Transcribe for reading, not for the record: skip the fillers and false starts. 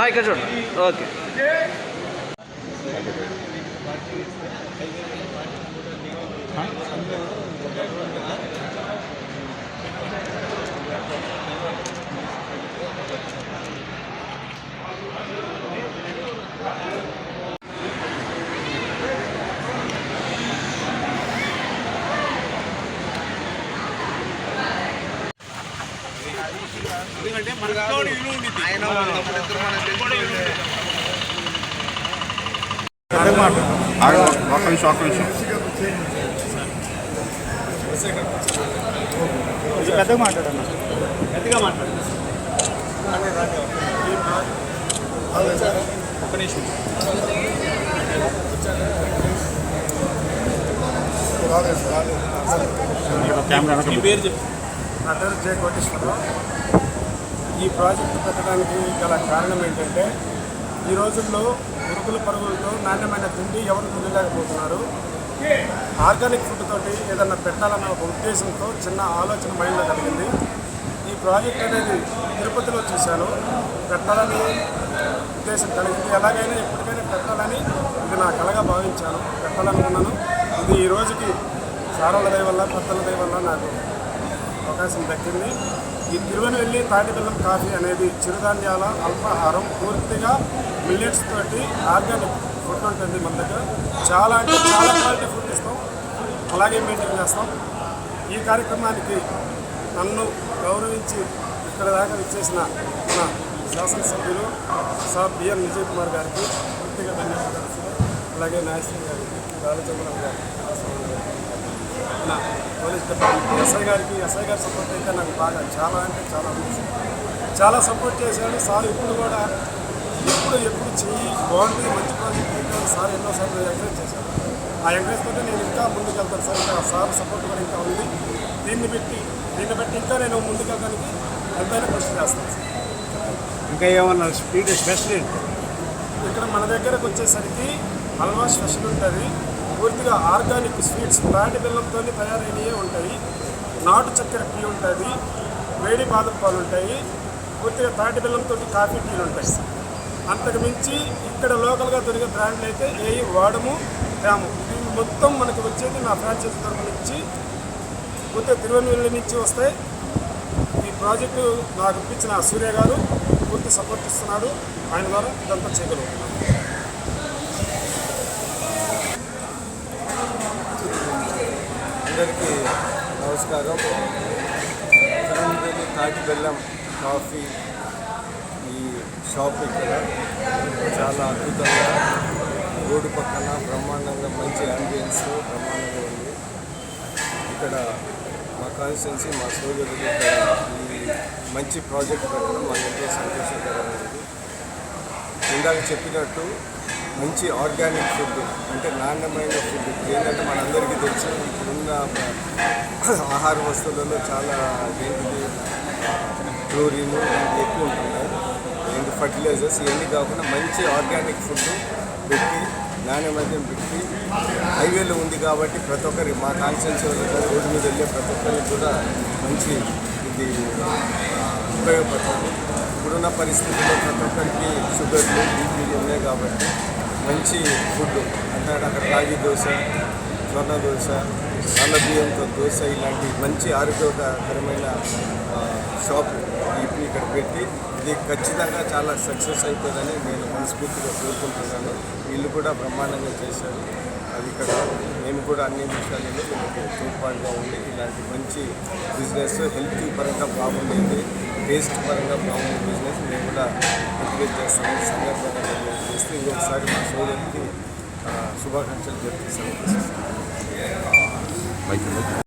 ఇక్కడ చూడు. ఓకే పెద్దగా మాట్లాడన్నా పెద్దగా మాట్లాడు ఒక్క నిమిషం మీ పేరు చెప్పు. నా పేరు జే కోటేశ్వరరావు. ఈ ప్రాజెక్టు పెట్టడానికి గల కారణం ఏంటంటే ఈ రోజుల్లో ఉరుకుల పరుగులతో నాణ్యమైన తిండి ఎవరు తినలేకపోతున్నారు. ఆర్గానిక్ ఫుడ్ తోటి ఏదన్నా పెట్టాలన్న ఒక ఉద్దేశంతో చిన్న ఆలోచన మైండ్లో కలిగింది. ఈ ప్రాజెక్ట్ అనేది తిరుపతిలో చూశాను, పెట్టాలని ఉద్దేశం కలిగింది. ఎలాగైనా ఎప్పటికైనా పెట్టాలని ఇది నా కలగా భావించాను, పెట్టాలనుకున్నాను. ఇది ఈ రోజుకి సారోళ్ళ దయ వల్ల కొత్తల దయ వల్ల నాకు అవకాశం దక్కింది. ఈ తిరువెనవెల్లి తాటిబెల్లం కాఫీ అనేది చిరుధాన్యాల అల్పాహారం, పూర్తిగా మిల్లెట్స్ తోటి ఆర్గానిక్ ఫుడ్ ఉంటుంది. మన దగ్గర చాలా అంటే చాలా క్వాలిటీ ఫుడ్ ఇస్తాం, అలాగే మెయింటైన్ చేస్తాం. ఈ కార్యక్రమానికి నన్ను గౌరవించి ఇక్కడ దాకా విచ్చేసిన మన శాసనసభ్యులు సార్ బిఎన్ విజయ్ కుమార్ గారికి పూర్తిగా ధన్యవాదాలు. అలాగే నాయశ్వరి గారికి, బాలచంద్రరావు గారికి, నా పోలీస్ డిపార్ట్మెంట్ ఎస్ఐ గారికి సపోర్ట్ అయితే నాకు బాగా చాలా అంటే చాలా సపోర్ట్ చేశాడు సార్. ఇప్పుడు కూడా ఎప్పుడు చెయ్యి బాగుంటుంది, మంచి ప్రాజెక్ట్ అయితే సార్ ఎన్నోసార్లు ఎంకరేజ్ చేశారు. ఆ ఎంకరేజ్ తోటి నేను ఇంకా ముందుకు వెళ్తాను సార్. ఇంకా సార్ సపోర్ట్ కూడా ఇంకా ఉంది. దీన్ని బట్టి ఇంకా నేను ముందుకెళ్ళడానికి ఎంతైనా కృషి చేస్తాను సార్. ఇంకా ఏమన్నా స్వీట్ స్పెషల్ ఇక్కడ మన దగ్గరకు వచ్చేసరికి హల్వా స్పెషల్ ఉంటుంది. పూర్తిగా ఆర్గానిక్ స్వీట్స్ తాటి బెల్లంతో తయారైనవే ఉంటాయి. నాటు చక్కెర టీ ఉంటుంది, వేడి బాదం పాలు ఉంటాయి, పూర్తిగా తాటి బెల్లంతో కాఫీ టీలు ఉంటాయి. అంతకు మించి ఇక్కడ లోకల్గా దొరికే బ్రాండ్లు అయితే ఏవి వాడము తేము. ఇది మొత్తం మనకి వచ్చేది నా ఫ్రాంచైజీ తరఫు నుంచి, పూర్తిగా తిరువెన్నెల్లి నుంచి వస్తాయి. ఈ ప్రాజెక్టు నాకు ఇప్పించిన సూర్య గారు పూర్తి సపోర్ట్ ఇస్తున్నాడు. ఆయన ద్వారా ఇదంతా చేయగలుగుతున్నాను. అందరికీ నమస్కారం. తిరువెన్నెల్లి తాటి బెల్లం కాఫీ ఈ షాప్ ఇక్కడ చాలా అద్భుతంగా రోడ్డు పక్కన బ్రహ్మాండంగా మంచి అంబియన్స్ బ్రహ్మాండంగా ఉంది. ఇక్కడ మా కాన్స్టిట్యున్సీ మా సోదరులు ఇక్కడ ఈ మంచి ప్రాజెక్ట్ పెట్టడం మాకు ఎంతో సంతోషకరమైనది. ఇందాక చెప్పినట్టు మంచి ఆర్గానిక్ ఫుడ్ అంటే నాణ్యమైన ఫుడ్ ఏంటంటే మనందరికీ తెలుసు ఇప్పుడున్న ఆహార వస్తువులలో చాలా ఏంటిది క్లోరిన్ ఇలాంటివి ఎక్కువ ఉంటున్నాయి. ఏంటి ఫర్టిలైజర్స్ ఇవన్నీ కాకుండా మంచి ఆర్గానిక్ ఫుడ్ పెట్టి నాణ్యమైన పెట్టి హైవేలో ఉంది కాబట్టి ప్రతి ఒక్కరి మా కాన్స్టిట్యున్సీ వాళ్ళు రోడ్డు మీద వెళ్ళే ప్రతి ఒక్కరికి కూడా మంచి ఇది ఉపయోగపడుతుంది. ఇప్పుడున్న పరిస్థితుల్లో ప్రతి ఒక్కరికి షుగర్లు బీపీలు ఉన్నాయి కాబట్టి మంచి ఫుడ్ అంటే అక్కడ రాగి దోశ, జొన్న దోశ, నల్ల బియ్యంతో దోశ ఇలాంటి మంచి ఆరోగ్యకరమైన షాప్ ఇప్పుడు ఇక్కడ పెట్టి ఇది ఖచ్చితంగా చాలా సక్సెస్ అవుతుందని నేను మనస్ఫూర్తిగా కోరుకుంటున్నాను. వీళ్ళు కూడా బ్రహ్మాండంగా చేశారు. అది ఇక్కడ నేను కూడా అన్ని విషయాలలో వీళ్ళకి తోడ్పాటుగా ఉండి ఇలాంటి మంచి బిజినెస్ హెల్త్ పరంగా బాగుండేది, టేస్ట్ పరంగా బాగుండే బిజినెస్ మేము కూడా ఎంకరేజ్ చేస్తాము. సందర్భంగా చేస్తే ఇంకొకసారి మా సోదరికి శుభాకాంక్షలు చెప్తున్నాను.